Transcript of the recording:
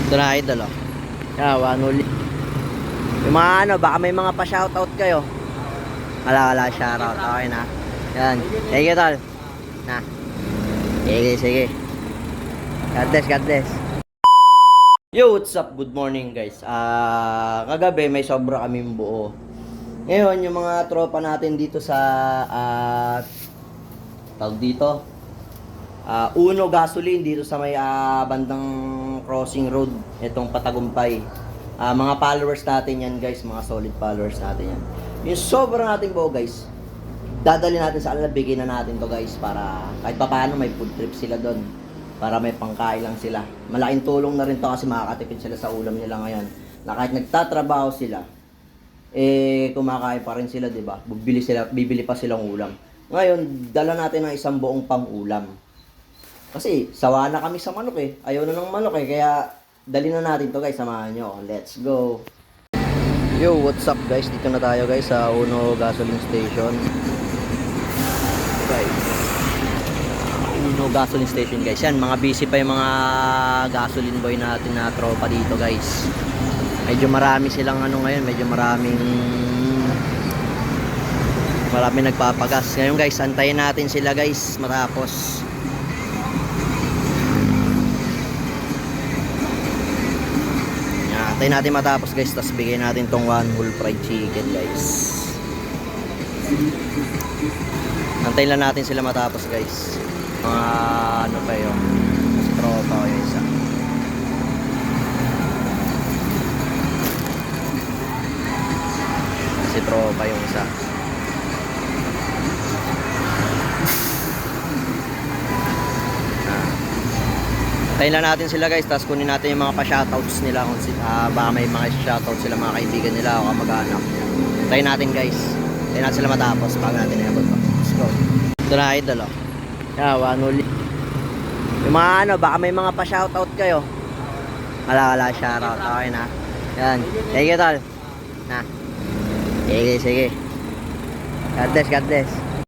Ito na idol oh. Yeah, one yung mga ano, baka may mga pa-shoutout kayo. Wala, shoutout. Okay na. Yan. Thank you, tol. Na. Sige. God bless. Yo, what's up? Good morning, guys. Kagabi may sobra kaming buo. Ngayon, yung mga tropa natin dito sa tawag dito. Uno Gasoline dito sa may bandang crossing road, itong Patagumpay. Mga followers natin yan, guys, mga solid followers natin yan. Yung sobrang nating buo, guys, dadali natin sa kanila, bigyan na natin to, guys, para kahit papaano may food trip sila doon, para may pangkain lang sila. Malaking tulong na rin to kasi makakatipid sila sa ulam nila ngayon, na kahit nagtatrabaho sila, kumakain pa rin sila, di ba? Bibili pa silang ulam. Ngayon, dala natin ng isang buong pang-ulam. Kasi sawa na kami sa manok eh. Ayaw na ng manok eh. Kaya dali na natin to, guys. Samahan nyo. Let's go. Yo, what's up, guys? Dito na tayo, guys, sa Uno Gasoline Station. Guys, Uno Gasoline Station, guys. Yan, mga busy pa yung mga gasoline boy natin na tropa dito, guys. Medyo marami silang ano ngayon. Medyo marami nagpapagas. Ngayon, guys, antayin natin sila, guys, matapos. Antayin natin matapos, guys, tapos bigay natin tong one whole fried chicken, guys. Antayin lang natin sila matapos, guys. Mga ano pa yun, mas tropa ko yung isa. Kasi tropa yung isa. Tayin lang natin sila, guys, tapos kunin natin yung mga pa-shoutouts nila kung baka may mga shoutouts sila, mga kaibigan nila o kamag-anak. Tayin natin, guys. Tayin natin sila matapos bago natin i-abot to. Let's go. Ito na idol oh. Yeah, one yung mga ano, baka may mga pa-shoutout kayo. Wala, shoutout. Okay na. Yan. Thank you, tol. Na. Sige. God bless.